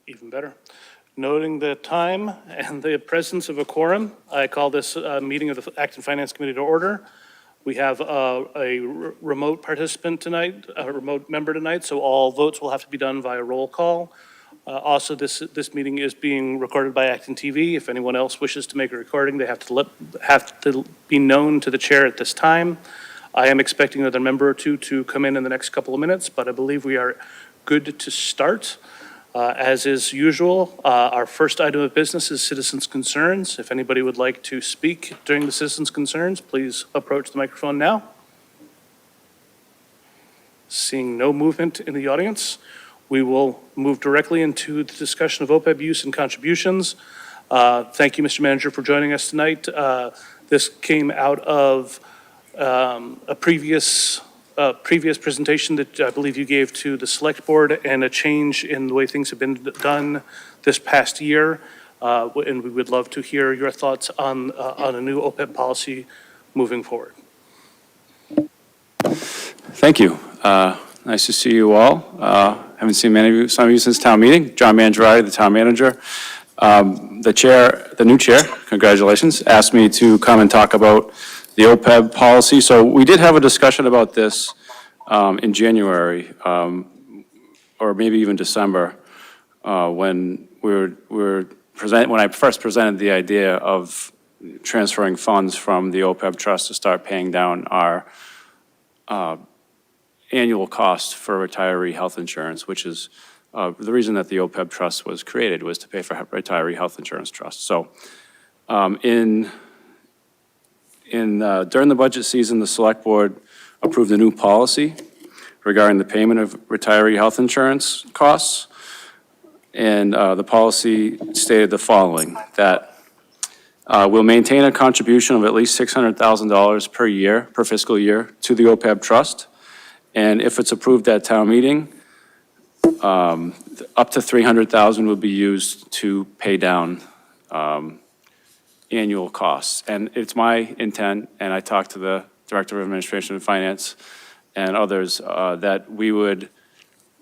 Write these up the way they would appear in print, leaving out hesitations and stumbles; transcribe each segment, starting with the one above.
Even better. Noting the time and the presence of a quorum, I call this meeting of the Acton Finance Committee to order. We have a remote participant tonight, a remote member tonight, so all votes will have to be done via roll call. Also, this meeting is being recorded by ActonTV. If anyone else wishes to make a recording, they have to be known to the chair at this time. I am expecting another member or two to come in the next couple of minutes, but I believe we are good to start. As is usual, our first item of business is citizens' concerns. If anybody would like to speak during the citizens' concerns, please approach the microphone now. Seeing no movement in the audience, we will move directly into the discussion of OPEB use and contributions. Thank you, Mr. Manager, for joining us tonight. This came out of a previous presentation that I believe you gave to the Select Board and a change in the way things have been done this past year. And we would love to hear your thoughts on a new OPEB policy moving forward. Thank you. Nice to see you all. Haven't seen some of you since town meeting. John Mangiarotti, the town manager. The new chair, congratulations, asked me to come and talk about the OPEB policy. So we did have a discussion about this in January, or maybe even December, when when I first presented the idea of transferring funds from the OPEB trust to start paying down our annual costs for retiree health insurance, which is the reason that the OPEB trust was created, was to pay for retiree health insurance trust. So during the budget season, the Select Board approved a new policy regarding the payment of retiree health insurance costs. And the policy stated the following, that we'll maintain a contribution of at least $600,000 per year, per fiscal year, to the OPEB trust. And if it's approved at town meeting, up to $300,000 will be used to pay down annual costs. And it's my intent, and I talked to the Director of Administration and Finance and others, that we would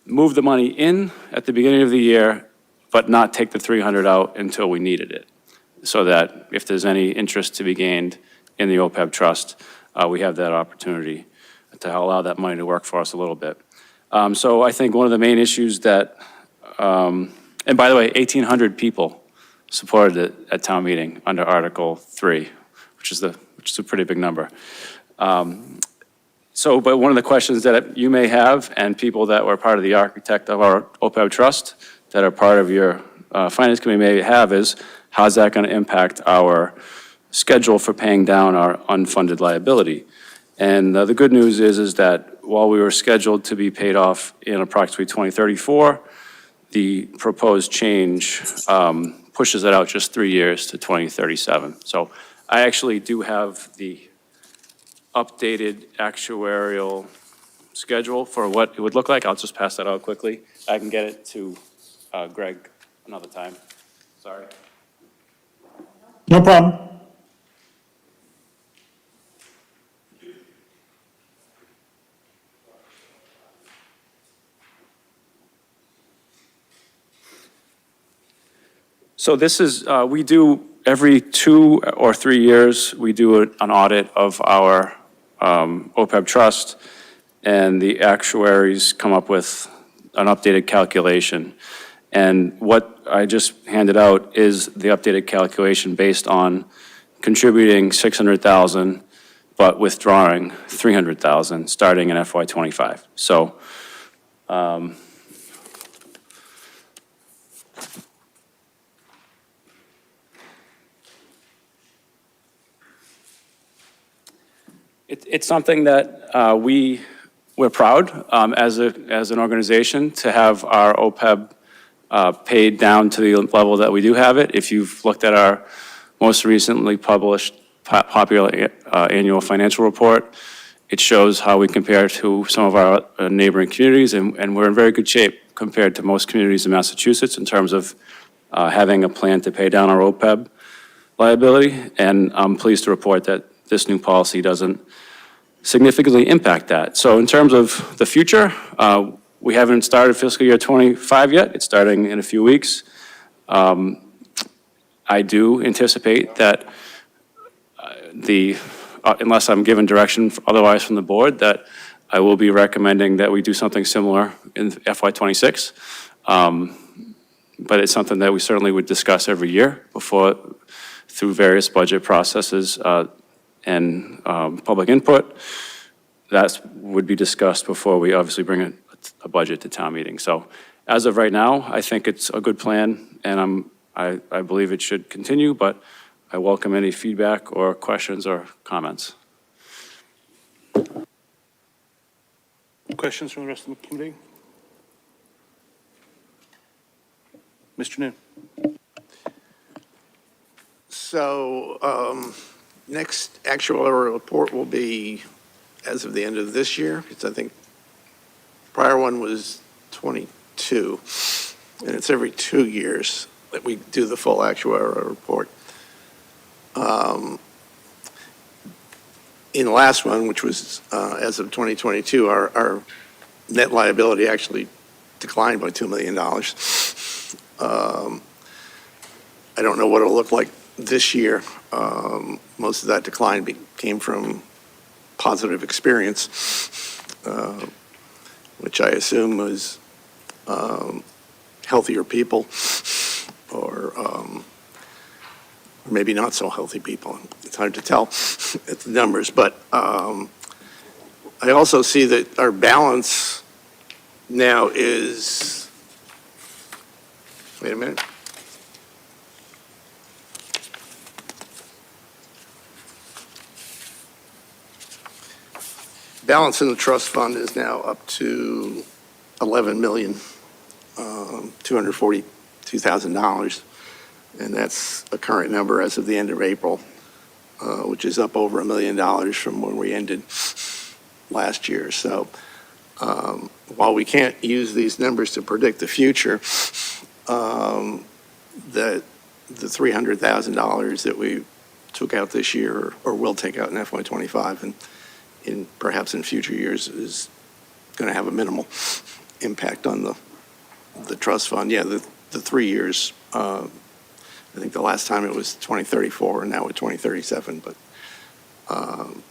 move the money in at the beginning of the year, but not take the $300 out until we needed it. So that if there's any interest to be gained in the OPEB trust, we have that opportunity to allow that money to work for us a little bit. So I think one of the main issues that, and by the way, 1,800 people supported it at town meeting under Article 3, which is a pretty big number. But one of the questions that you may have, and people that were part of the architect of our OPEB trust that are part of your finance committee may have, is how's that going to impact our schedule for paying down our unfunded liability? And the good news is that while we were scheduled to be paid off in approximately 2034, the proposed change pushes it out just 3 years to 2037. So I actually do have the updated actuarial schedule for what it would look like. I'll just pass that out quickly. I can get it to Greg another time. Sorry. No problem. So this is, we do every 2 or 3 years, we do an audit of our OPEB trust, and the actuaries come up with an updated calculation. And what I just handed out is the updated calculation based on contributing $600,000, but withdrawing $300,000 starting in FY25. So, it's something that we're proud as an organization to have our OPEB paid down to the level that we do have it. If you've looked at our most recently published popular annual financial report, it shows how we compare to some of our neighboring communities, and we're in very good shape compared to most communities in Massachusetts in terms of having a plan to pay down our OPEB liability. And I'm pleased to report that this new policy doesn't significantly impact that. So in terms of the future, We haven't started fiscal year '25 yet. It's starting in a few weeks. I do anticipate that unless I'm given direction otherwise from the board, that I will be recommending that we do something similar in FY '26. But it's something that we certainly would discuss every year through various budget processes and public input. That would be discussed before we obviously bring a budget to town meeting. So as of right now, I think it's a good plan, and I believe it should continue, but I welcome any feedback or questions or comments. Questions from the rest of the committee? Mr. Noon. So next actuarial report will be as of the end of this year. It's, I think, prior one was 22, and it's every 2 years that we do the full actuarial report. In the last one, which was as of 2022, our net liability actually declined by $2 million. I don't know what it'll look like this year. Most of that decline came from positive experience, which I assume was healthier people or maybe not so healthy people. It's hard to tell at the numbers, but I also see that our balance now is, wait a minute. Balance in the trust fund is now up to $11,242,000, and that's a current number as of the end of April, which is up over $1 million from when we ended last year. So while we can't use these numbers to predict the future, the $300,000 that we took out this year or will take out in FY25 and perhaps in future years is going to have a minimal impact on the trust fund. Yeah, the 3 years, I think the last time it was 2034 and now it's 2037. But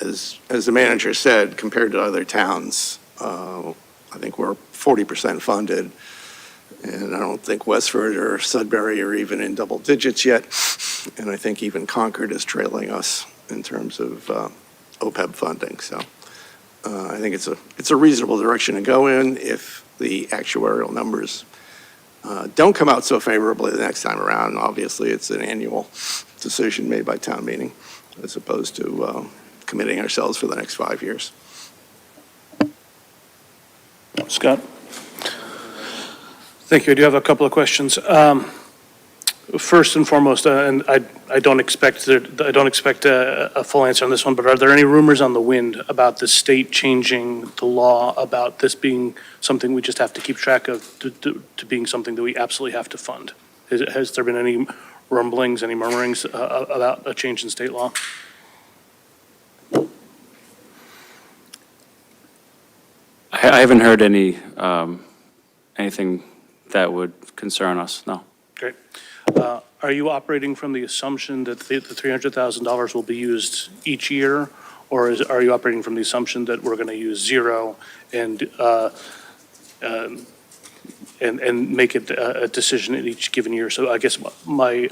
as the manager said, compared to other towns, I think we're 40% funded. And I don't think Westford or Sudbury are even in double digits yet. And I think even Concord is trailing us in terms of OPEB funding. So I think it's a reasonable direction to go in if the actuarial numbers don't come out so favorably the next time around. Obviously, it's an annual decision made by town meeting as opposed to committing ourselves for the next 5 years. Scott? Thank you. I do have a couple of questions. First and foremost, and I don't expect a full answer on this one, but are there any rumors on the wind about the state changing the law about this being something we just have to keep track of to being something that we absolutely have to fund? Has there been any rumblings, any murmurings about a change in state law? I haven't heard anything that would concern us, no. Great. Are you operating from the assumption that the $300,000 will be used each year, or are you operating from the assumption that we're going to use zero and make it a decision in each given year? So I guess my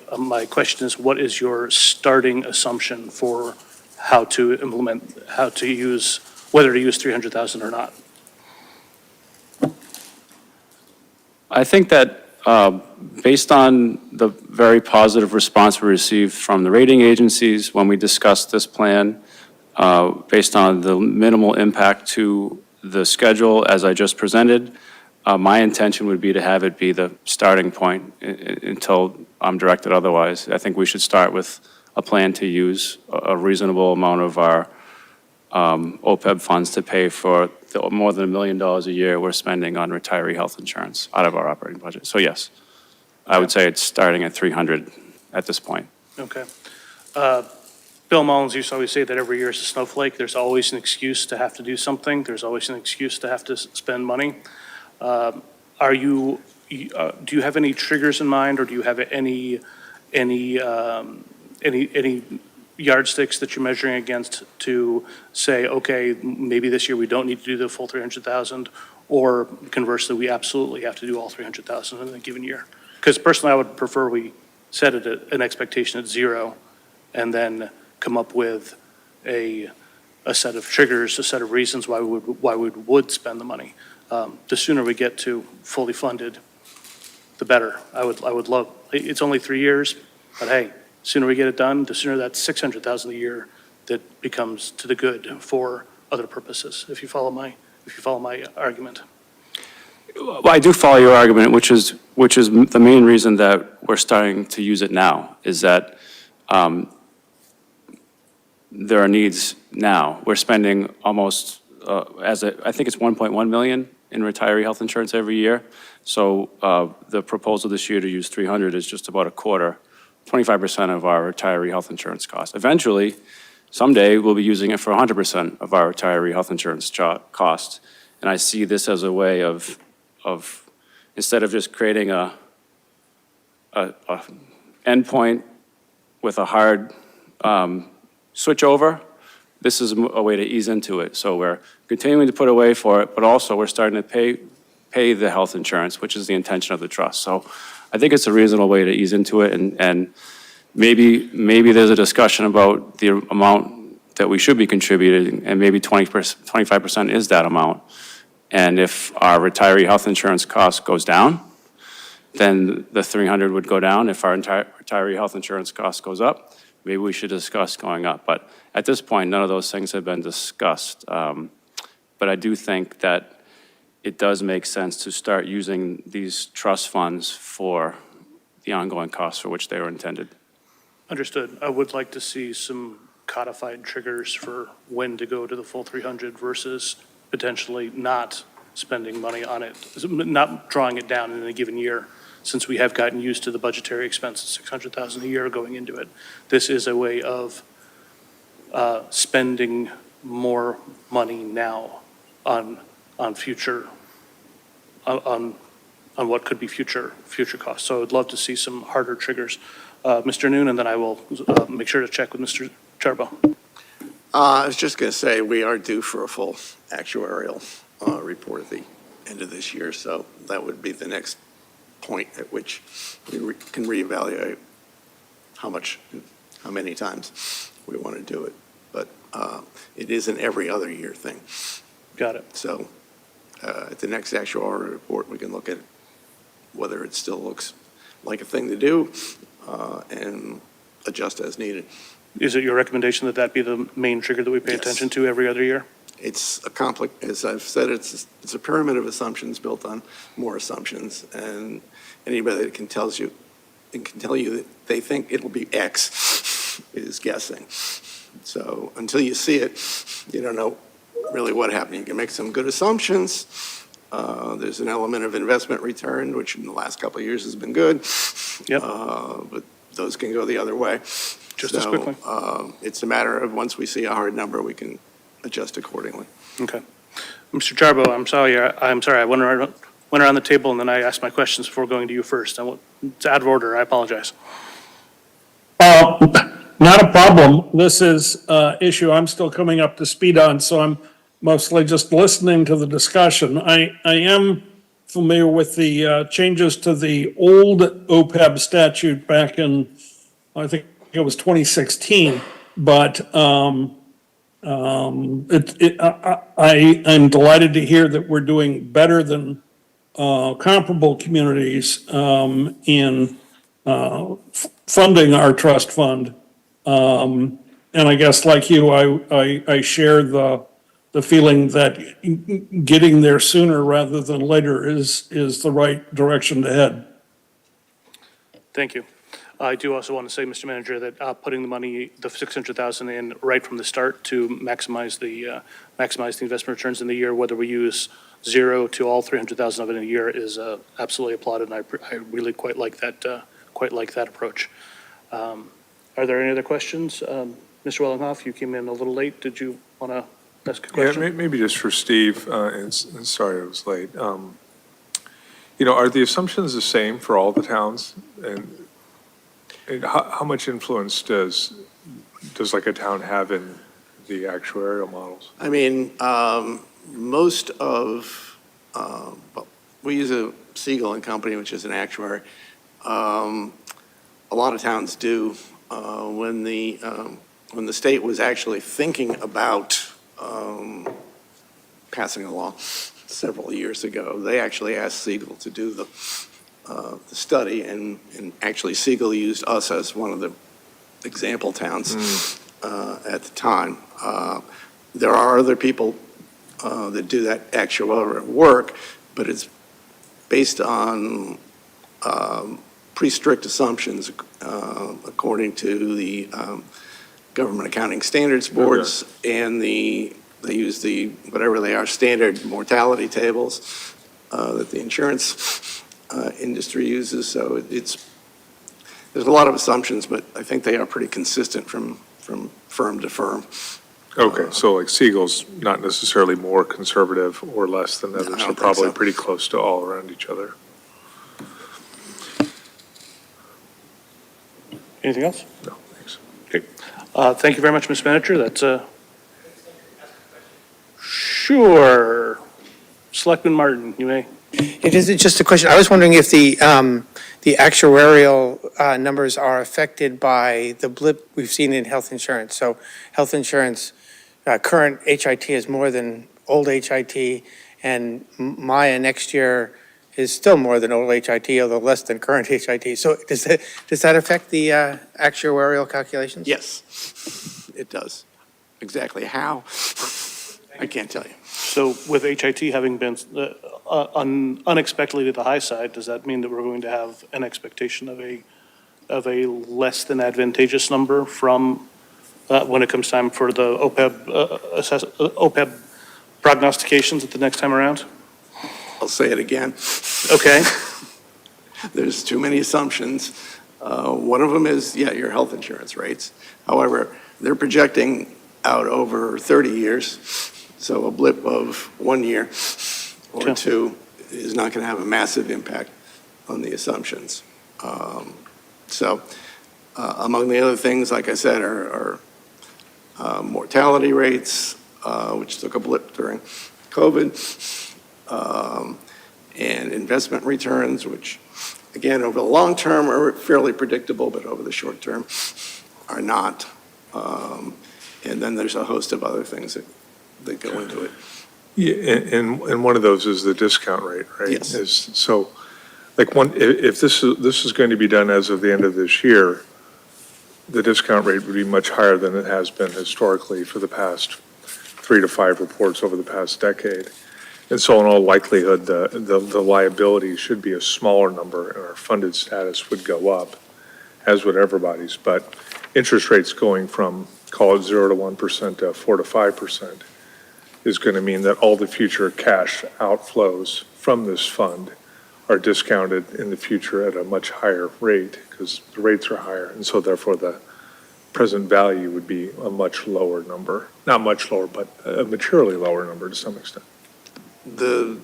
question is, what is your starting assumption for how to implement, whether to use $300,000 or not? I think that based on the very positive response we received from the rating agencies when we discussed this plan, based on the minimal impact to the schedule as I just presented, my intention would be to have it be the starting point until I'm directed otherwise. I think we should start with a plan to use a reasonable amount of our OPEB funds to pay for the more than $1 million a year we're spending on retiree health insurance out of our operating budget. So yes, I would say it's starting at 300 at this point. Okay. Bill Mullins used to always say that every year is a snowflake. There's always an excuse to have to do something. There's always an excuse to have to spend money. Are you, do you have any triggers in mind, or do you have any yardsticks that you're measuring against to say, okay, maybe this year we don't need to do the full 300,000, or conversely, we absolutely have to do all 300,000 in a given year? Because personally, I would prefer we set it at an expectation at zero, and then come up with a set of triggers, a set of reasons why we would spend the money. The sooner we get to fully funded, the better. I would love, it's only 3 years, but hey, sooner we get it done, the sooner that 600,000 a year that becomes to the good for other purposes, if you follow my argument. Well, I do follow your argument, which is the main reason that we're starting to use it now, is that there are needs now. We're spending almost, I think it's 1.1 million in retiree health insurance every year. So the proposal this year to use 300 is just about a quarter, 25% of our retiree health insurance costs. Eventually, someday, we'll be using it for 100% of our retiree health insurance costs. And I see this as a way of instead of just creating a endpoint with a hard switch over, this is a way to ease into it. So we're continuing to put away for it, but also we're starting to pay the health insurance, which is the intention of the trust. So I think it's a reasonable way to ease into it, and maybe there's a discussion about the amount that we should be contributing, and maybe 25% is that amount. And if our retiree health insurance cost goes down, then the 300 would go down. If our entire retiree health insurance cost goes up, maybe we should discuss going up. But at this point, none of those things have been discussed. But I do think that it does make sense to start using these trust funds for the ongoing costs for which they were intended. Understood. I would like to see some codified triggers for when to go to the full 300 versus potentially not spending money on it, not drawing it down in a given year, since we have gotten used to the budgetary expense of 600,000 a year going into it. This is a way of spending more money now on future, on what could be future costs. So I'd love to see some harder triggers. Mr. Noon, and then I will make sure to check with Mr. Charbo. I was just going to say, we are due for a full actuarial report at the end of this year, so that would be the next point at which we can reevaluate how many times we want to do it. But it is an every other year thing. Got it. So at the next actuarial report, we can look at whether it still looks like a thing to do and adjust as needed. Is it your recommendation that that be the main trigger that we pay Yes. attention to every other year? It's as I've said, it's a pyramid of assumptions built on more assumptions, and anybody that can tell you that they think it'll be X is guessing. So until you see it, you don't know really what happened. You can make some good assumptions. There's an element of investment return, which in the last couple of years has been good. Yep. But those can go the other way. Just as quickly. It's a matter of once we see a hard number, we can adjust accordingly. Okay. Mr. Charbo, I'm sorry. I went around the table and then I asked my questions before going to you first. It's out of order. I apologize. Not a problem. This is an issue I'm still coming up to speed on, so I'm mostly just listening to the discussion. I am familiar with the changes to the old OPEB statute back in, I think it was 2016, but I'm delighted to hear that we're doing better than comparable communities in funding our trust fund. And I guess like you, I share the feeling that getting there sooner rather than later is the right direction to head. Thank you. I do also want to say, Mr. Manager, that putting the money, the 600,000 in right from the start to maximize the investment returns in the year, whether we use zero to all 300,000 of it in a year, is absolutely applauded, and I really quite like that approach. Are there any other questions? Mr. Wellinghoff, you came in a little late. Did you want to ask a question? Yeah, maybe just for Steve, and sorry I was late. Are the assumptions the same for all the towns? And how much influence does like a town have in the actuarial models? I mean, most of, well, we use a Siegel and Company, which is an actuary. A lot of towns do. When the state was actually thinking about passing a law several years ago, they actually asked Siegel to do the study, and actually Siegel used us as one of the example towns at the time. There are other people that do that actuarial work, but it's based on pretty strict assumptions according to the Government Accounting Standards Boards, and they use whatever they are, standard mortality tables that the insurance industry uses. So there's a lot of assumptions, but I think they are pretty consistent from firm to firm. Okay, so like Siegel's not necessarily more conservative or less than others, I don't they're think probably so. pretty close to all around each other. Anything else? No, thanks. Thank you very much, Ms. Manager. That's sure. Selectman Martin, you may. It is just a question. I was wondering if the actuarial numbers are affected by the blip we've seen in health insurance. So health insurance, current HIT is more than old HIT, and Maya next year is still more than old HIT, although less than current HIT. So does that affect the actuarial calculations? Yes, it does. Exactly how, I can't tell you. So with HIT having been unexpectedly to the high side, does that mean that we're going to have an expectation of a less than advantageous number from when it comes time for the OPEB prognostications at the next time around? I'll say it again. Okay. There's too many assumptions. One of them is, your health insurance rates. However, they're projecting out over 30 years, so a blip of 1 year or Sure. two is not going to have a massive impact on the assumptions. Among the other things, like I said, are mortality rates, which took a blip during COVID, and investment returns, which, again, over the long term are fairly predictable, but over the short term are not. And then there's a host of other things that go into it. Yeah, and one of those is the discount rate, right? Yes. So, like if this is going to be done as of the end of this year, the discount rate would be much higher than it has been historically for the past 3 to 5 reports over the past decade. And so in all likelihood, the liability should be a smaller number and our funded status would go up, as would everybody's. But interest rates going from, call it 0 to 1% to 4 to 5% is going to mean that all the future cash outflows from this fund are discounted in the future at a much higher rate because the rates are higher. And so therefore the present value would be a much lower number. Not much lower, but a materially lower number to some extent. The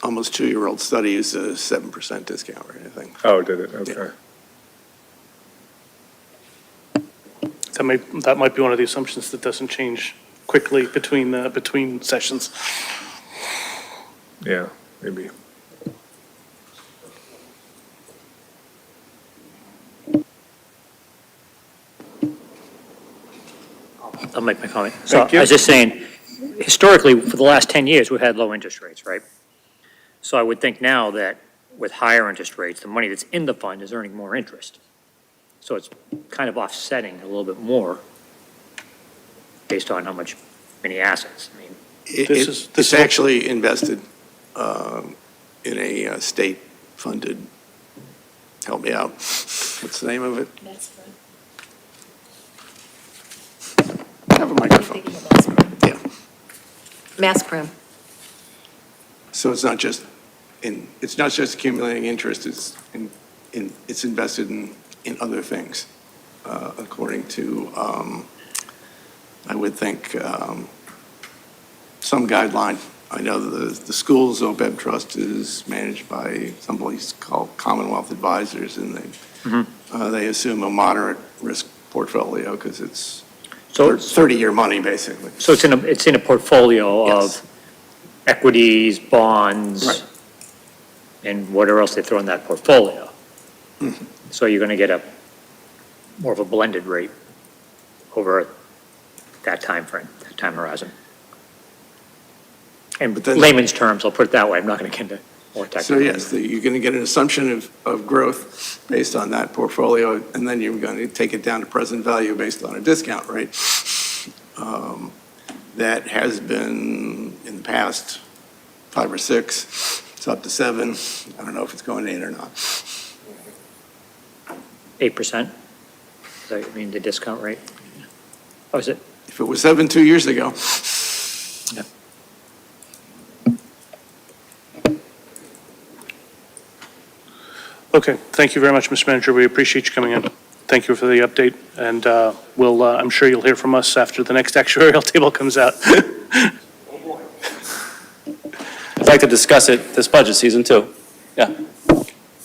almost 2-year-old study used a 7% discount rate, I think. Oh, did it? Okay. That might be one of the assumptions that doesn't change quickly between sessions. Yeah, maybe. I'll make my comment. So Thank you. I was just saying, historically, for the last 10 years, we've had low interest rates, right? So I would think now that with higher interest rates, the money that's in the fund is earning more interest. So it's kind of offsetting a little bit more based on how many assets. I mean, It's actually invested in a state-funded, help me out, what's the name of it? That's fine. Have a microphone. Yeah. Mass Prim. So it's not just accumulating interest, it's invested in other things, according to, I would think, some guideline I know the school's OPEB trust is managed by somebody called Commonwealth Advisors, and they assume a moderate risk portfolio because it's So, 30-year money, basically. so it's in a portfolio Yes. of equities, bonds, Right. and whatever else they throw in that portfolio. Mm-hmm. So you're going to get more of a blended rate over that time frame, that time horizon. In But then- layman's terms, I'll put it that way, I'm not going to get into more So technical. yes, you're going to get an assumption of growth based on that portfolio, and then you're going to take it down to present value based on a discount rate. That has been, in the past, 5 or 6, it's up to 7. I don't know if it's going to 8 or not. 8%? I mean, the discount rate? Oh, is it? If it was 7 2 years ago, Okay, thank you very much, Mr. Manager. We appreciate you coming in. Thank you for the update, and I'm sure you'll hear from us after the next actuarial table comes out. I'd like to discuss it this budget season too. Yeah.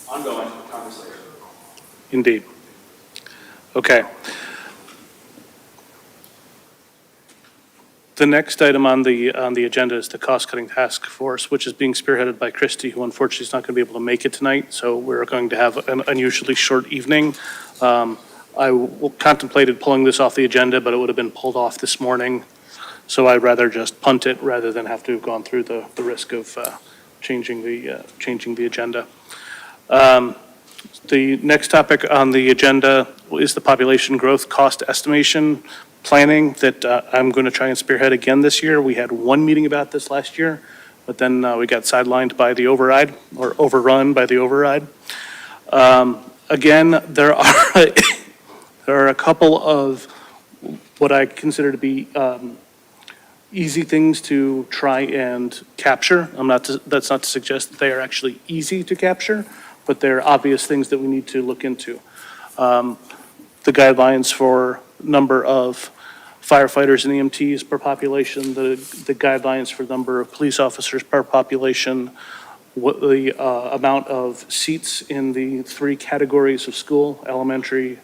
Ongoing conversation. Indeed. Okay. The next item on the agenda is the cost-cutting task force, which is being spearheaded by Christi, who unfortunately is not going to be able to make it tonight, so we're going to have an unusually short evening. I contemplated pulling this off the agenda, but it would have been pulled off this morning, so I'd rather just punt it rather than have to have gone through the risk of changing the agenda. The next topic on the agenda is the population growth cost estimation planning that I'm going to try and spearhead again this year. We had one meeting about this last year, but then we got sidelined by the override, or overrun by the override. Again, there are a couple of what I consider to be easy things to try and capture. That's not to suggest that they are actually easy to capture, but they're obvious things that we need to look into. The guidelines for number of firefighters and EMTs per population, the guidelines for number of police officers per population, what the amount of seats in the 3 categories of school, elementary,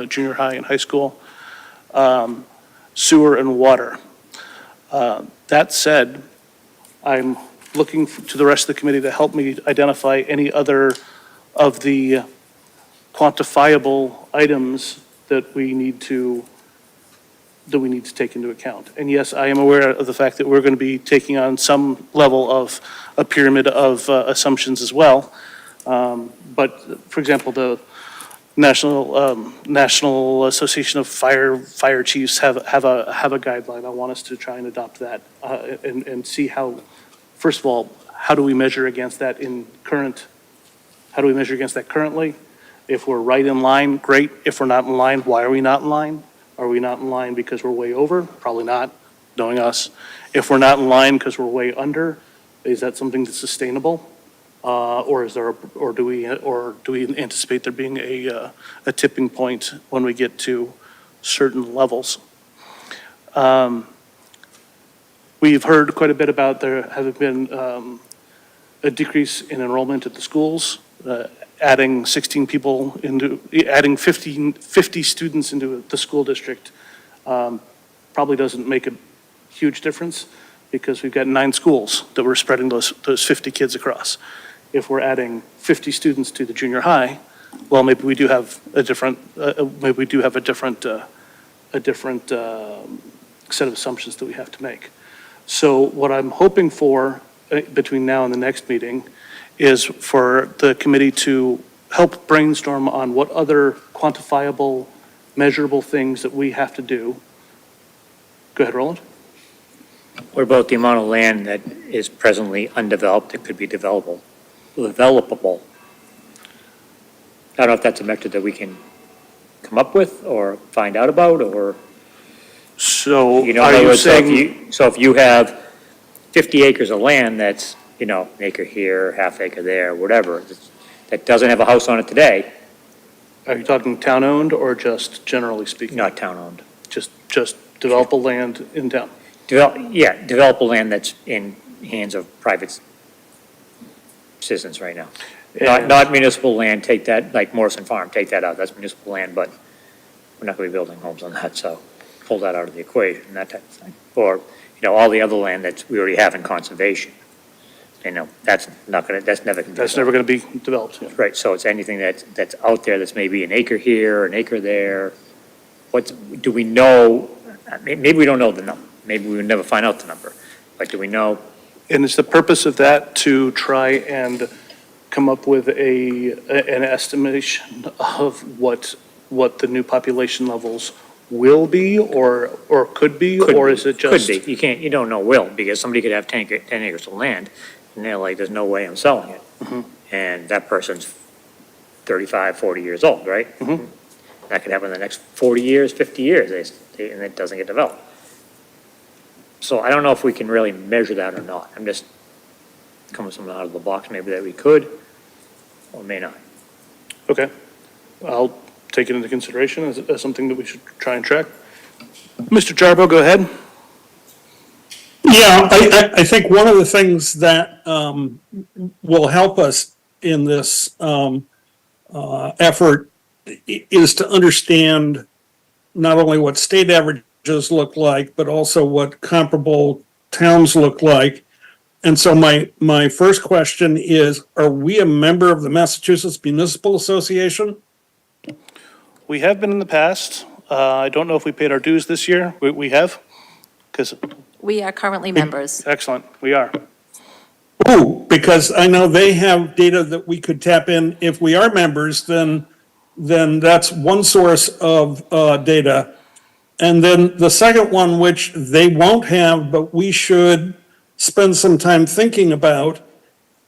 junior high, and high school, sewer and water. That said, I'm looking to the rest of the committee to help me identify any other of the quantifiable items that we need to take into account. And yes, I am aware of the fact that we're going to be taking on some level of a pyramid of assumptions as well. But for example, the National Association of Fire Chiefs have a guideline. I want us to try and adopt that and see how, first of all, how do we measure against that currently? If we're right in line, great. If we're not in line, why are we not in line? Are we not in line because we're way over? Probably not, knowing us. If we're not in line because we're way under, is that something that's sustainable? Or do we anticipate there being a tipping point when we get to certain levels? We've heard quite a bit about there having been a decrease in enrollment at the schools, adding 50 students into the school district probably doesn't make a huge difference because we've got 9 schools that we're spreading those 50 kids across. If we're adding 50 students to the junior high, well, maybe we do have a different set of assumptions that we have to make. So what I'm hoping for between now and the next meeting is for the committee to help brainstorm on what other quantifiable, measurable things that we have to do. Go ahead, Roland. What about the amount of land that is presently undeveloped that could be developable? I don't know if that's a method that we can come up with or find out about, or, So you know, are in other you words, saying, so if you have 50 acres of land that's, you know, an acre here, half acre there, whatever, that doesn't have a house on it today, are you talking town-owned or just generally speaking? not town-owned. Just developable land in town? Develop a land that's in hands of private citizens right now. And- Not municipal land, take that, like Morrison Farm, take that out, that's municipal land, but we're not gonna be building homes on that, so pull that out of the equation, that type of thing. Or, all the other land that we already have in conservation. That's never gonna be. That's never going to be developed. Yeah. Right, so it's anything that's out there that's maybe an acre here, an acre there. Do we know, maybe we don't know the number, maybe we would never find out the number, but do we know? And is the purpose of that to try and come up with an estimation of what the new population levels will be or could be, or is it just? Could be, you don't know will, because somebody could have 10 acres of land, and they're like, there's no way I'm selling it. And that person's 35, 40 years old, right? That could happen in the next 40 years, 50 years, and it doesn't get developed. So I don't know if we can really measure that or not. I'm just coming with something out of the box, maybe that we could, or may not. Okay, I'll take it into consideration as something that we should try and track. Mr. Jarbo, go ahead. Yeah, I think one of the things that will help us in this effort is to understand not only what state averages look like, but also what comparable towns look like. And so my first question is, are we a member of the Massachusetts Municipal Association? We have been in the past. I don't know if we paid our dues this year. We have? Because, We are currently members. excellent, we are. Ooh, because I know they have data that we could tap in. If we are members, then that's one source of data. And then the second one, which they won't have, but we should spend some time thinking about,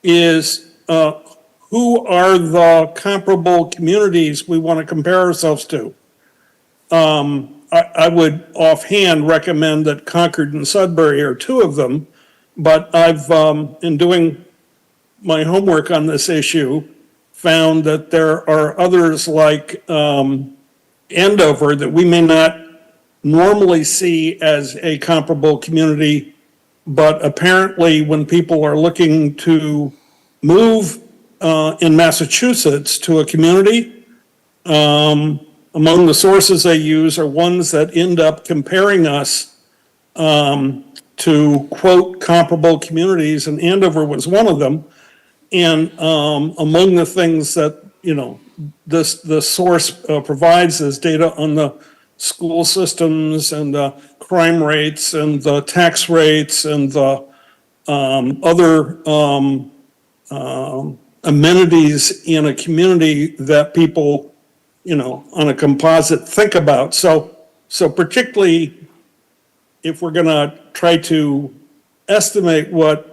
is who are the comparable communities we want to compare ourselves to? I would offhand recommend that Concord and Sudbury are two of them, but I've, in doing my homework on this issue, found that there are others like Andover that we may not normally see as a comparable community, but apparently when people are looking to move in Massachusetts to a community, among the sources they use are ones that end up comparing us to, quote, comparable communities, and Andover was one of them. And among the things that, the source provides is data on the school systems and the crime rates and the tax rates and the other amenities in a community that people, on a composite think about. So particularly if we're going to try to estimate how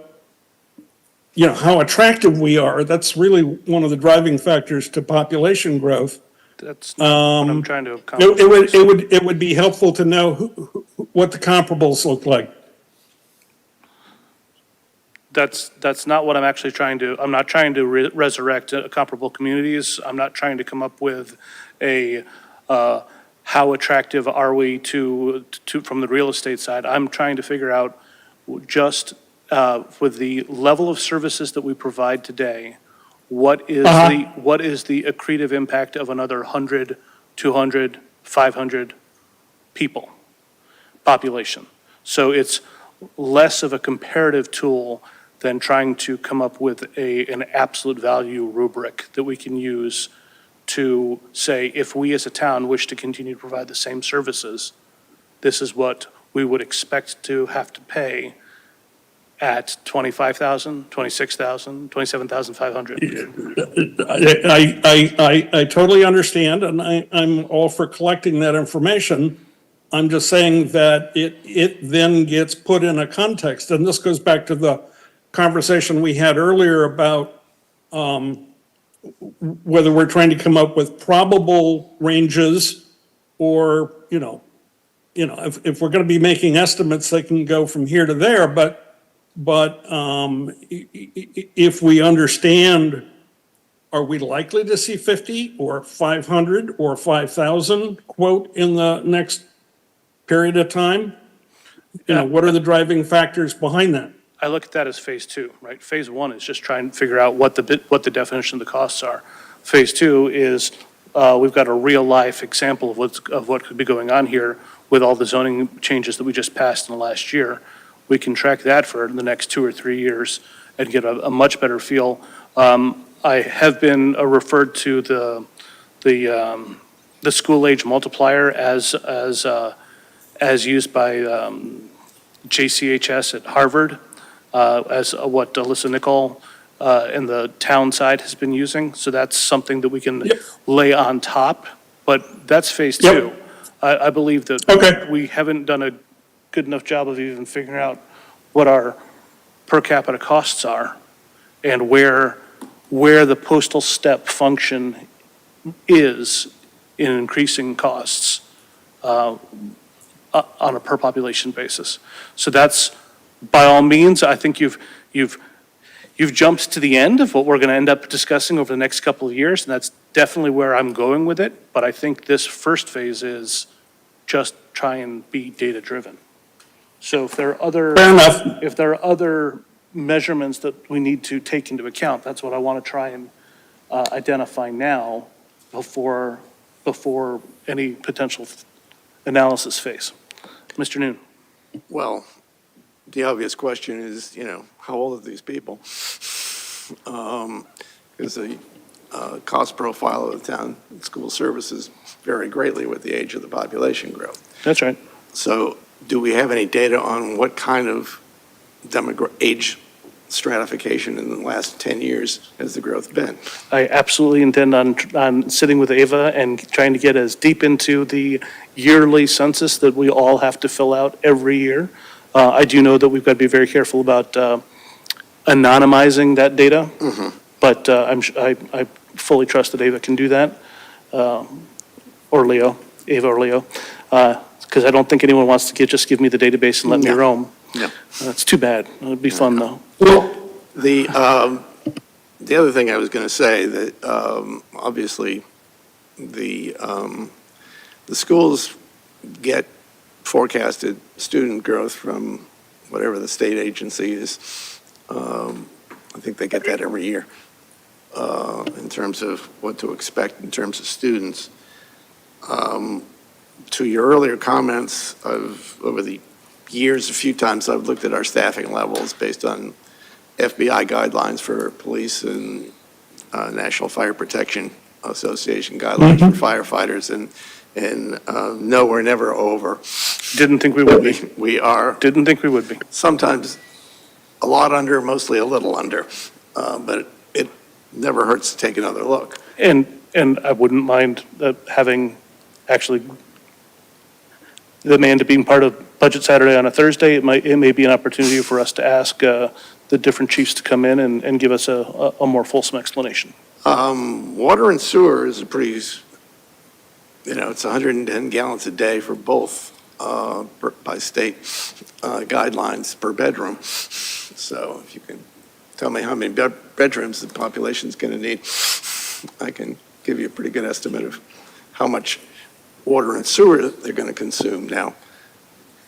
attractive we are, that's really one of the driving factors to population growth. That's not what I'm trying to accomplish. It would be helpful to know what the comparables look like. That's not what I'm actually trying to, I'm not trying to resurrect comparable communities. I'm not trying to come up with how attractive are we to from the real estate side. I'm trying to figure out just with the level of services that we provide today, what is the accretive impact of another 100, 200, 500 people, population. So it's less of a comparative tool than trying to come up with an absolute value rubric that we can use to say, if we as a town wish to continue to provide the same services, this is what we would expect to have to pay at $25,000, $26,000, $27,500. I totally understand, and I'm all for collecting that information. I'm just saying that it then gets put in a context, and this goes back to the conversation we had earlier about whether we're trying to come up with probable ranges or, if we're going to be making estimates, they can go from here to there, but if we understand, are we likely to see 50 or 500 or 5,000, quote, in the next period of time? What are the driving factors behind that? I look at that as phase two, right? Phase one is just trying to figure out what the definition of the costs are. Phase two is, we've got a real-life example of what could be going on here with all the zoning changes that we just passed in the last year. We can track that for the next 2 or 3 years and get a much better feel. I have been referred to the school age multiplier as used by JCHS at Harvard, as what Alyssa Nichol in the town side has been using. So that's something that we can lay on top, but that's phase Yep. two. I believe that Okay. we haven't done a good enough job of even figuring out what our per capita costs are and where the postal step function is in increasing costs on a per population basis. So that's, by all means, I think you've jumped to the end of what we're going to end up discussing over the next couple of years, and that's definitely where I'm going with it. But I think this first phase is just try and be data-driven. So if there are other. Fair enough. If there are other measurements that we need to take into account, that's what I want to try and identify now before any potential analysis phase. Mr. Noon. Well, the obvious question is, how old are these people? Because the cost profile of the town and school services vary greatly with the age of the population growth. That's right. So do we have any data on what kind of age stratification in the last 10 years has the growth been? I absolutely intend on sitting with Ava and trying to get as deep into the yearly census that we all have to fill out every year. I do know that we've got to be very careful about anonymizing that data, but I fully trust that Ava can do that, or Leo, Ava or Leo, because I don't think anyone wants to just give me the database and let me No. roam. No. That's too bad. It would be fun, though. Well, The other thing I was going to say, that obviously the schools get forecasted student growth from whatever the state agency is. I think they get that every year in terms of what to expect in terms of students. To your earlier comments, over the years, a few times I've looked at our staffing levels based on FBI guidelines for police and National Fire Protection Association guidelines for firefighters, and no, we're never over. Didn't think we would be. We are Didn't think we would be. sometimes a lot under, mostly a little under, but it never hurts to take another look. And I wouldn't mind having actually the man to being part of Budget Saturday on a Thursday. It may be an opportunity for us to ask the different chiefs to come in and give us a more fulsome explanation. Water and sewer is a pretty, it's 110 gallons a day for both by state guidelines per bedroom. So if you can tell me how many bedrooms the population's going to need, I can give you a pretty good estimate of how much water and sewer they're going to consume. Now,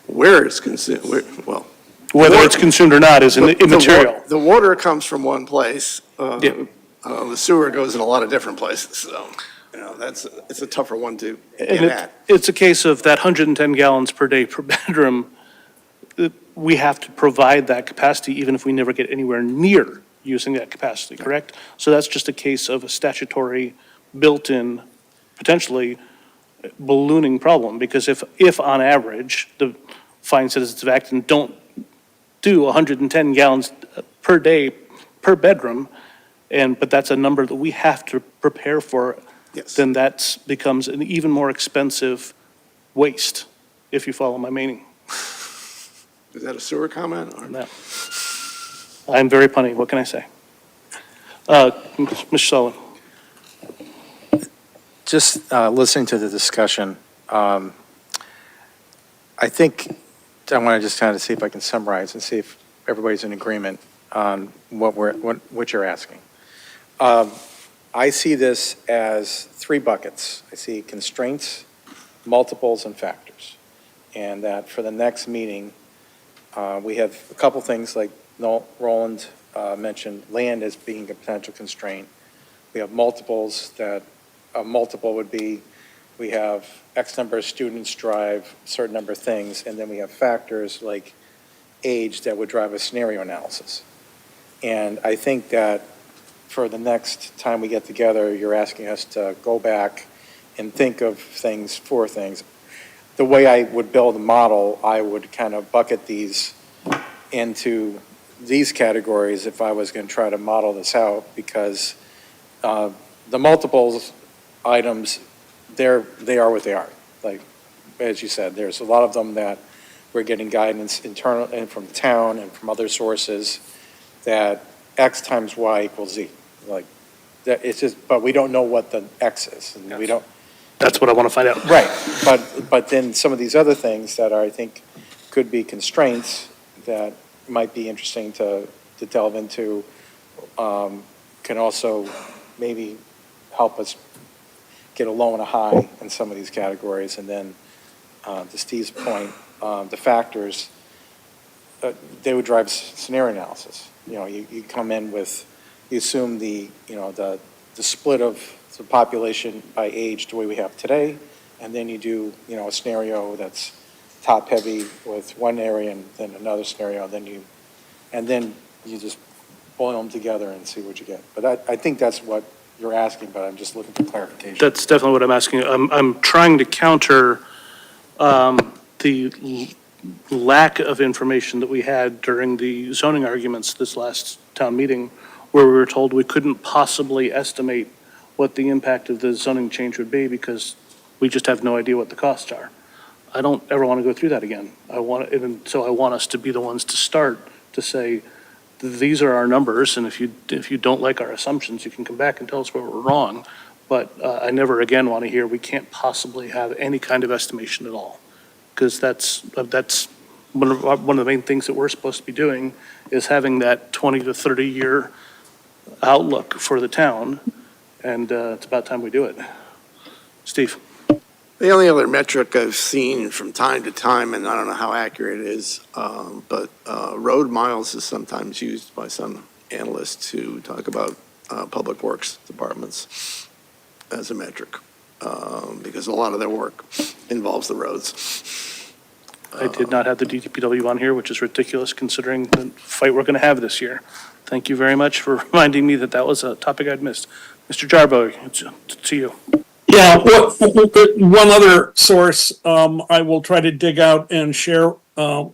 where it's consumed, well. Whether it's consumed or not is immaterial. The water comes from one place. Yeah. The sewer goes in a lot of different places, so, it's a tougher one to get And at. it's a case of that 110 gallons per day per bedroom. We have to provide that capacity even if we never get anywhere near using that capacity, correct? So that's just a case of a statutory built-in, potentially ballooning problem, because if on average, the fine citizens of Acton don't do 110 gallons per day per bedroom, but that's a number that we have to prepare for, Yes. then that becomes an even more expensive waste, if you follow my meaning. Is that a sewer comment? Or? No. I'm very punny, what can I say? Mr. Sullivan. Just listening to the discussion, I think I want to just kind of see if I can summarize and see if everybody's in agreement on what you're asking. I see this as 3 buckets. I see constraints, multiples, and factors. And that for the next meeting, we have a couple things like Roland mentioned land as being a potential constraint. We have multiples that, a multiple would be, we have X number of students drive a certain number of things, and then we have factors like age that would drive a scenario analysis. And I think that for the next time we get together, you're asking us to go back and think of things, four things. The way I would build a model, I would kind of bucket these into these categories if I was going to try to model this out, because the multiples items, they are what they are. Like, as you said, there's a lot of them that we're getting guidance internal and from the town and from other sources that X times Y equals Z. Like, that it's just, but we don't know what the X is, and we don't. That's what I want to find out. Right, but then some of these other things that are, I think, could be constraints that might be interesting to delve into, can also maybe help us get a low and a high in some of these categories. And then, to Steve's point, the factors, they would drive scenario analysis. You know, you come in with, you assume the split of the population by age the way we have today, and then you do, a scenario that's top-heavy with one area and then another scenario, and then you just boil them together and see what you get. But I think that's what you're asking, but I'm just looking for clarification. That's definitely what I'm asking. I'm trying to counter the lack of information that we had during the zoning arguments this last town meeting, where we were told we couldn't possibly estimate what the impact of the zoning change would be because we just have no idea what the costs are. I don't ever want to go through that again. I want us to be the ones to start to say, these are our numbers, and if you don't like our assumptions, you can come back and tell us where we're wrong. But I never again want to hear we can't possibly have any kind of estimation at all, because that's one of the main things that we're supposed to be doing is having that 20 to 30 year outlook for the town, and it's about time we do it. Steve. The only other metric I've seen from time to time, and I don't know how accurate it is, but road miles is sometimes used by some analysts to talk about public works departments as a metric, because a lot of their work involves the roads. I did not have the DPW on here, which is ridiculous considering the fight we're going to have this year. Thank you very much for reminding me that that was a topic I'd missed. Mr. Jarbo, it's to you. Yeah, one other source I will try to dig out and share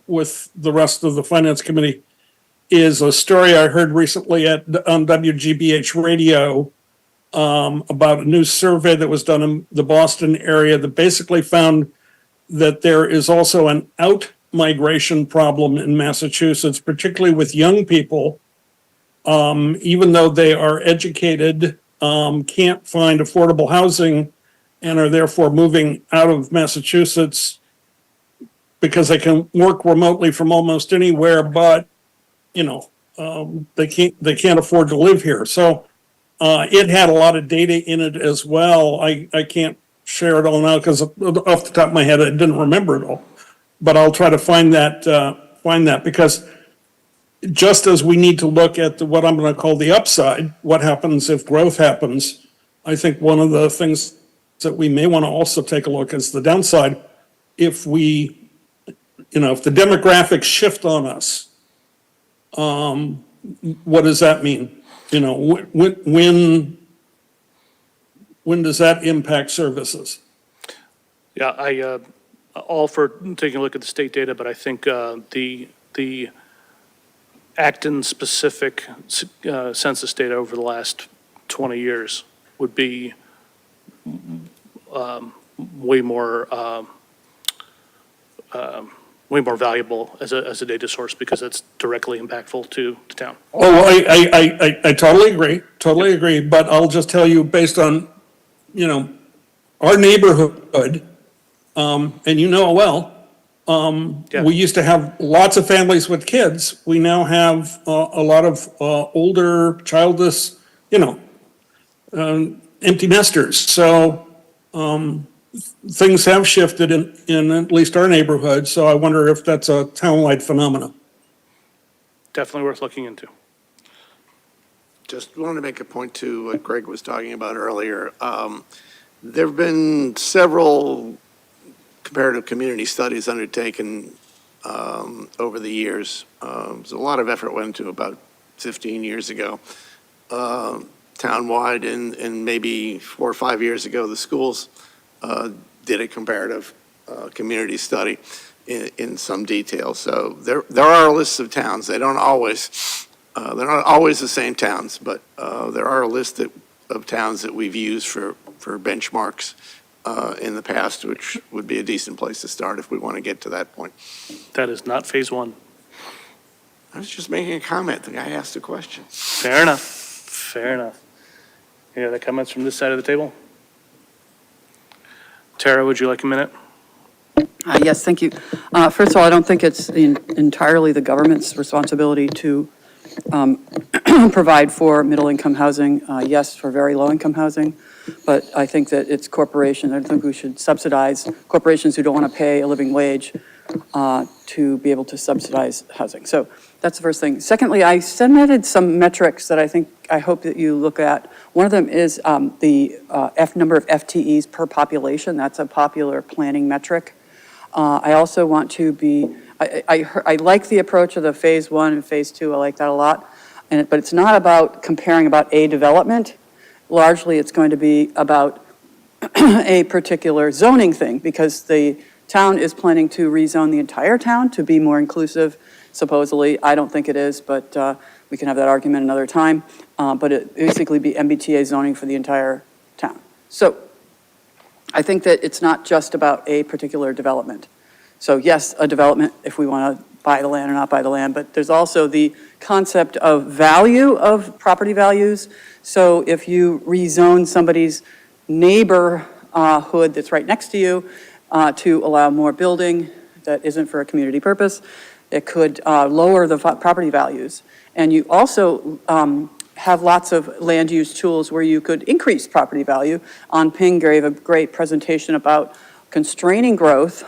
with the rest of the Finance Committee is a story I heard recently on WGBH radio about a new survey that was done in the Boston area that basically found that there is also an out-migration problem in Massachusetts, particularly with young people, even though they are educated, can't find affordable housing and are therefore moving out of Massachusetts because they can work remotely from almost anywhere, but, they can't afford to live here. So it had a lot of data in it as well. I can't share it all now because off the top of my head, I didn't remember it all. But I'll try to find that because just as we need to look at what I'm going to call the upside, what happens if growth happens, I think one of the things that we may want to also take a look is the downside. If if the demographics shift on us, what does that mean? When does that impact services? Yeah, I all for taking a look at the state data, but I think the Acton-specific census data over the last 20 years would be way more valuable as a data source because it's directly impactful to the town. Oh, I totally agree. But I'll just tell you based on, our neighborhood, and it well, Yeah. we used to have lots of families with kids. We now have a lot of older, childless, empty nesters. So things have shifted in at least our neighborhood. So I wonder if that's a townwide phenomenon. definitely worth looking into. Just wanted to make a point to what Greg was talking about earlier. There have been several comparative community studies undertaken over the years. There's a lot of effort went into about 15 years ago, townwide, and maybe 4 or 5 years ago, the schools did a comparative community study in some detail. So there are lists of towns. They're not always the same towns, but there are a list of towns that we've used for benchmarks in the past, which would be a decent place to start if we want to get to that point. That is not phase one. I was just making a comment. The guy asked a question. Fair enough. Fair enough. Any other comments from this side of the table? Tara, would you like a minute? Yes, thank you. First of all, I don't think it's entirely the government's responsibility to provide for middle-income housing. Yes, for very low-income housing, but I think that it's corporations. I think we should subsidize corporations who don't want to pay a living wage to be able to subsidize housing. So that's the first thing. Secondly, I submitted some metrics that I hope that you look at. One of them is the number of FTEs per population. That's a popular planning metric. I also want to be, I like the approach of the phase one and phase two. I like that a lot. But it's not about comparing about a development. Largely, it's going to be about a particular zoning thing, because the town is planning to rezone the entire town to be more inclusive, supposedly. I don't think it is, but we can have that argument another time. But it basically be MBTA zoning for the entire town. So I think that it's not just about a particular development. So yes, a development, if we want to buy the land or not buy the land, but there's also the concept of value of property values. So if you rezone somebody's neighborhood that's right next to you to allow more building that isn't for a community purpose, it could lower the property values. And you also have lots of land use tools where you could increase property value. On Ping gave a great presentation about constraining growth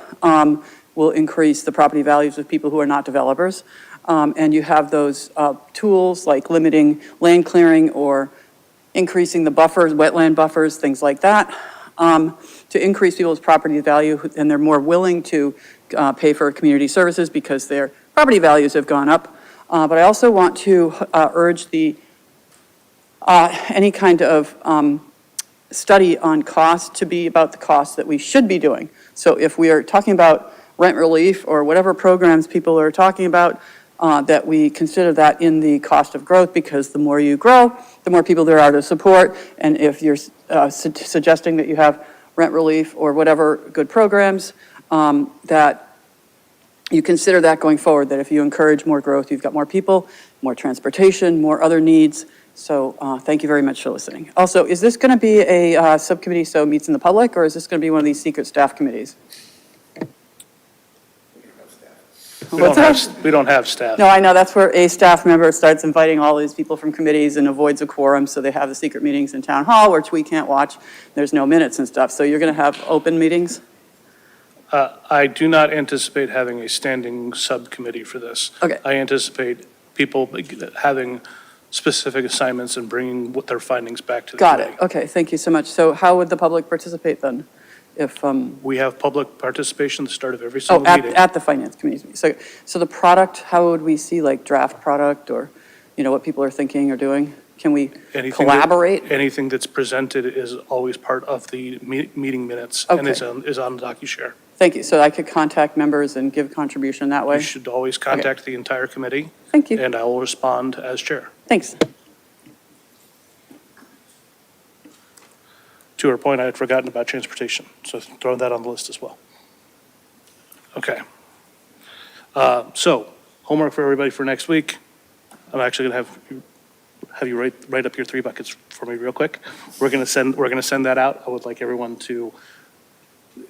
will increase the property values of people who are not developers. And you have those tools like limiting land clearing or increasing the buffers, wetland buffers, things like that, to increase people's property value, and they're more willing to pay for community services because their property values have gone up. But I also want to urge any kind of study on cost to be about the cost that we should be doing. So if we are talking about rent relief or whatever programs people are talking about, that we consider that in the cost of growth, because the more you grow, the more people there are to support. And if you're suggesting that you have rent relief or whatever good programs, that you consider that going forward, that if you encourage more growth, you've got more people, more transportation, more other needs. So thank you very much for listening. Also, is this going to be a subcommittee so it meets in the public, or is this going to be one of these secret staff committees? We don't have staff. No, I know, that's where a staff member starts inviting all these people from committees and avoids a quorum, so they have the secret meetings in town hall, which we can't watch. There's no minutes and stuff, so you're going to have open meetings? I do not anticipate having a standing subcommittee for this. Okay. I anticipate people having specific assignments and bringing their findings back to the Got committee. it, okay, thank you so much. So how would the public participate then? If, We have public participation at the start of every single meeting. at the finance committee meeting. So the product, how would we see, like, draft product, or, what people are thinking or doing? Can we collaborate? Anything that's presented is always part of the meeting minutes and is on DocuShare. Thank you, so I could contact members and give contribution that way? You should always contact the entire committee, Thank you, and I will respond as chair. thanks. To her point, I had forgotten about transportation, so throw that on the list as well. Okay. So, homework for everybody for next week. I'm actually going to have you write up your 3 buckets for me real quick. We're going to send that out. I would like everyone to,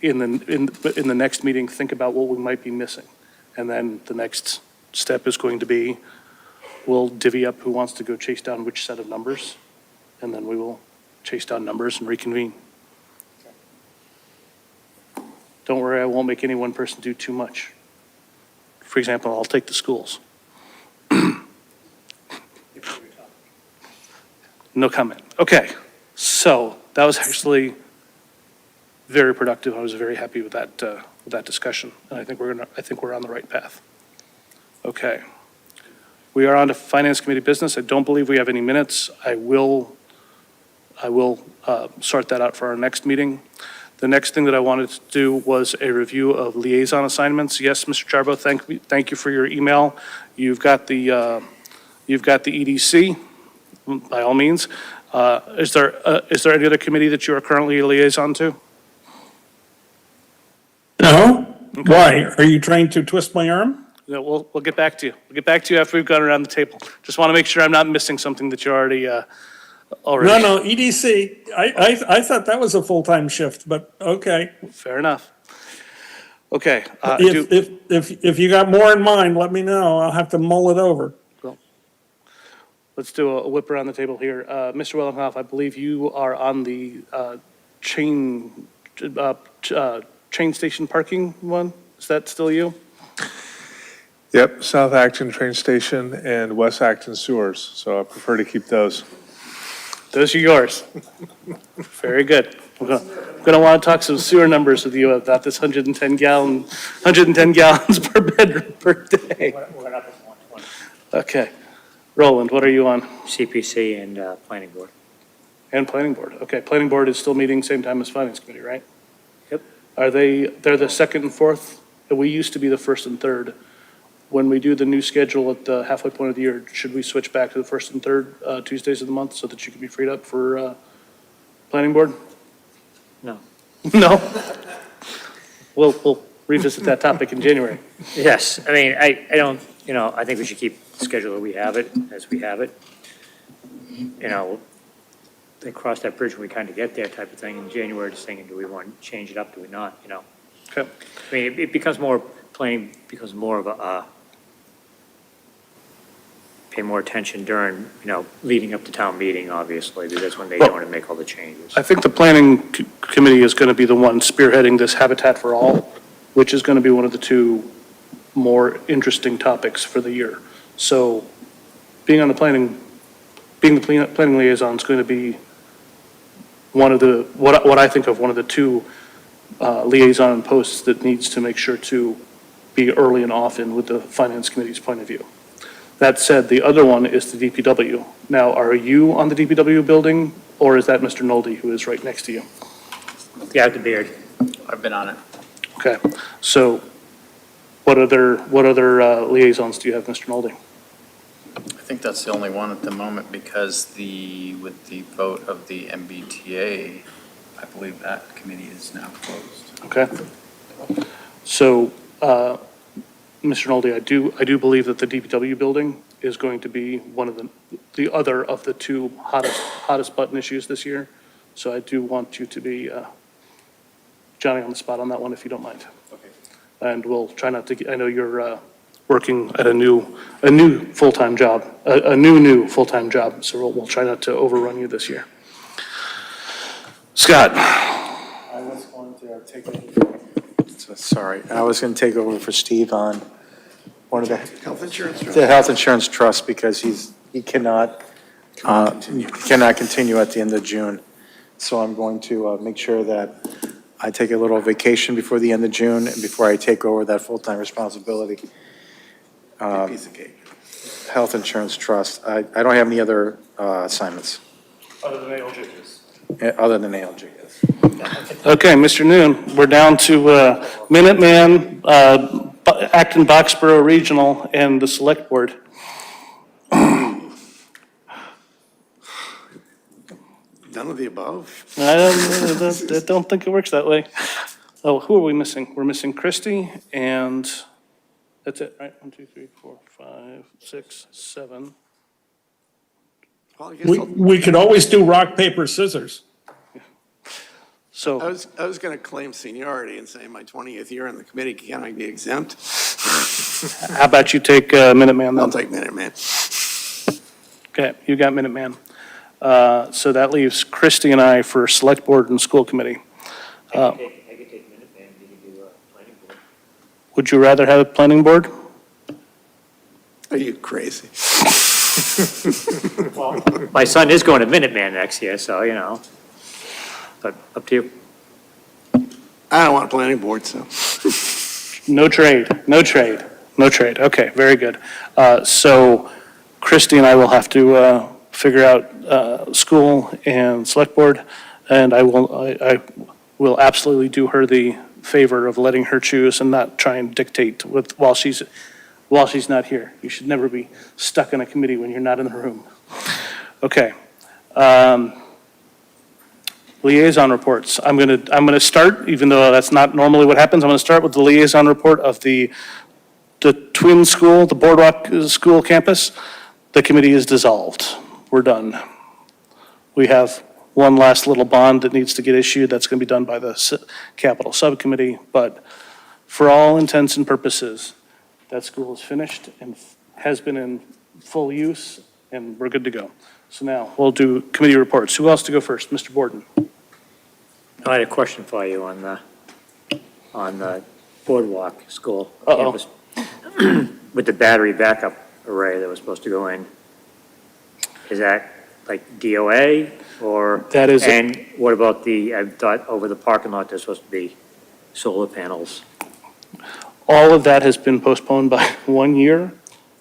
in the next meeting, think about what we might be missing. And then the next step is going to be, we'll divvy up who wants to go chase down which set of numbers, and then we will chase down numbers and reconvene. Don't worry, I won't make any one person do too much. For example, I'll take the schools. No comment. Okay, so that was actually very productive. I was very happy with that discussion, and I think we're on the right path. Okay. We are on to Finance Committee business. I don't believe we have any minutes. I will sort that out for our next meeting. The next thing that I wanted to do was a review of liaison assignments. Yes, Mr. Charbo, thank you for your email. You've got the EDC, by all means. Is there any other committee that you are currently a liaison to? No? Why? Are you trying to twist my arm? No, we'll get back to you. We'll get back to you after we've gone around the table. Just want to make sure I'm not missing something that you already. No, EDC. I thought that was a full-time shift, but okay. Fair enough. Okay. If you got more in mind, let me know. I'll have to mull it over. Let's do a whip around the table here. Mr. Wellenhoff, I believe you are on the train station parking one. Is that still you? Yep, South Acton Train Station and West Acton Sewers, so I prefer to keep those. Those are yours. Very good. I'm gonna want to talk some sewer numbers with you about this 110 gallons per bedroom per day. We're up at 120. Okay. Roland, what are you on? CPC and Planning Board. And Planning Board. Okay, Planning Board is still meeting same time as Finance Committee, right? Yep. They're the second and fourth? We used to be the first and third. When we do the new schedule at the halfway point of the year, should we switch back to the first and third Tuesdays of the month so that you can be freed up for Planning Board? No. No? We'll revisit that topic in January. Yes, I mean, I don't, I think we should keep the schedule that we have it, as we have it. They cross that bridge when we kind of get there type of thing in January, just thinking, do we want to change it up, do we not, Okay. I mean, it becomes more, planning becomes more of a, pay more attention during, leading up to town meeting, obviously, because that's when they want to make all the changes. I think the Planning Committee is going to be the one spearheading this Habitat for All, which is going to be one of the two more interesting topics for the year. So being the planning liaison is going to be one of the, what I think of one of the two liaison posts that needs to make sure to be early and often with the Finance Committee's point of view. That said, the other one is the DPW. Now, are you on the DPW building, or is that Mr. Nolde, who is right next to you? Yeah, the beard. I've been on it. Okay, so what other liaisons do you have, Mr. Nolde? I think that's the only one at the moment because with the vote of the MBTA, I believe that committee is now closed. Okay. So, Mr. Nolde, I do believe that the DPW building is going to be one of the other of the two hottest button issues this year. So I do want you to be Johnny on the spot on that one, if you don't mind. Okay. And we'll try not to, I know you're working at a new full-time job, a new full-time job, so we'll try not to overrun you this year. Scott. I was going to take over. Sorry, I was going to take over for Steve on one of the Health insurance. the health insurance trust because he cannot continue at the end of June. So I'm going to make sure that I take a little vacation before the end of June and before I take over that full-time responsibility. Piece of cake. Health insurance trust. I don't have any other assignments. Other than ALJ. Other than ALG, yes. Okay, Mr. Noon, we're down to Minuteman, Acton Boxborough Regional, and the Select Board. None of the above. I don't think it works that way. Oh, who are we missing? We're missing Christi, and that's it, right? 1, 2, 3, 4, 5, 6, 7. Well, I guess We could always do rock, paper, scissors. So. I was going to claim seniority and say my 20th year on the committee, can I be exempt? How about you take Minuteman I'll then? take Minuteman. Okay, you got Minuteman. So that leaves Christi and I for Select Board and School Committee. I could take Minuteman, you could do Planning Board. Would you rather have a Planning Board? Are you crazy? My son is going to Minuteman next year, so, but up to you. I don't want a planning board, so. No trade, no trade, no trade. Okay, very good. So Christi and I will have to figure out school and select board, and I will absolutely do her the favor of letting her choose and not try and dictate while she's not here. You should never be stuck in a committee when you're not in the room. Okay. Liaison reports. I'm gonna start, even though that's not normally what happens, I'm gonna start with the liaison report of the twin school, the Boardwalk School campus. The committee is dissolved. We're done. We have one last little bond that needs to get issued. That's gonna be done by the capital subcommittee, but for all intents and purposes, that school is finished and has been in full use, and we're good to go. So now we'll do committee reports. Who else to go first? Mr. Borden. I had a question for you on the Boardwalk School Uh-oh. campus. With the battery backup array that was supposed to go in. Is that like DOA or? That is- And what about I thought over the parking lot, there's supposed to be solar panels. All of that has been postponed by 1 year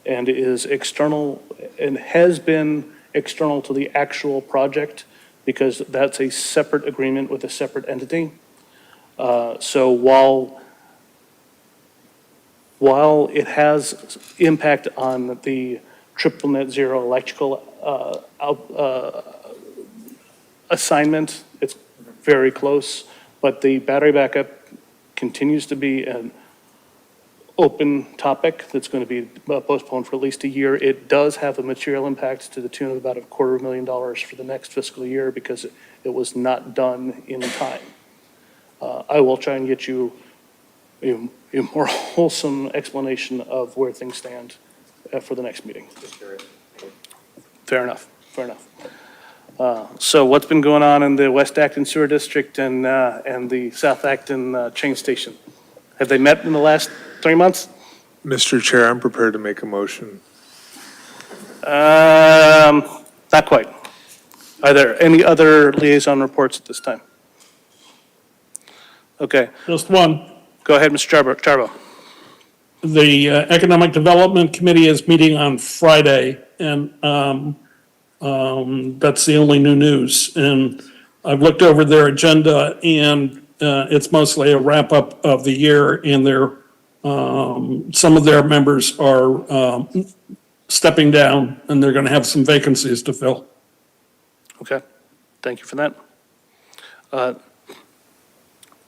and is external and has been external to the actual project because that's a separate agreement with a separate entity. So while it has impact on the triple net zero electrical assignment, it's very close, but the battery backup continues to be an open topic that's going to be postponed for at least a year. It does have a material impact to the tune of about $250,000 for the next fiscal year because it was not done in time. I will try and get you a more wholesome explanation of where things stand for the next meeting. Fair enough, fair enough. So what's been going on in the West Acton Sewer District and the South Acton train station? Have they met in the last 3 months? Mr. Chair, I'm prepared to make a motion. Not quite. Are there any other liaison reports at this time? Okay, Just one. go ahead, Mr. Charbo. The Economic Development Committee is meeting on Friday, and that's the only new news. And I've looked over their agenda, and it's mostly a wrap-up of the year, and some of their members are stepping down, and they're going to have some vacancies to fill. Okay, thank you for that.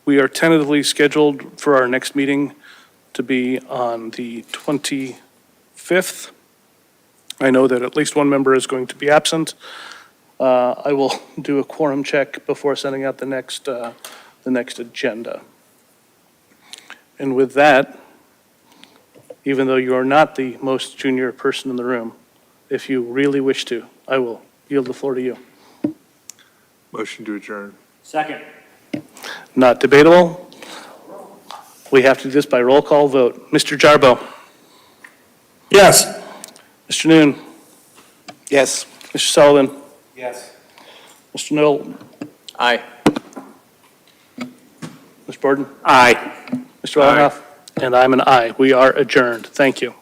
We are tentatively scheduled for our next meeting to be on the 25th. I know that at least one member is going to be absent. I will do a quorum check before sending out the next agenda. And with that, even though you are not the most junior person in the room, if you really wish to, I will yield the floor to you. Motion to adjourn. Second. Not debatable. We have to do this by roll call vote. Mr. Jarbo. Yes. Mr. Noon. Yes. Mr. Sullivan. Yes. Mr. Knoll. Aye. Mr. Borden. Aye. Mr. Wallenhoff. And I'm an aye. We are adjourned. Thank you.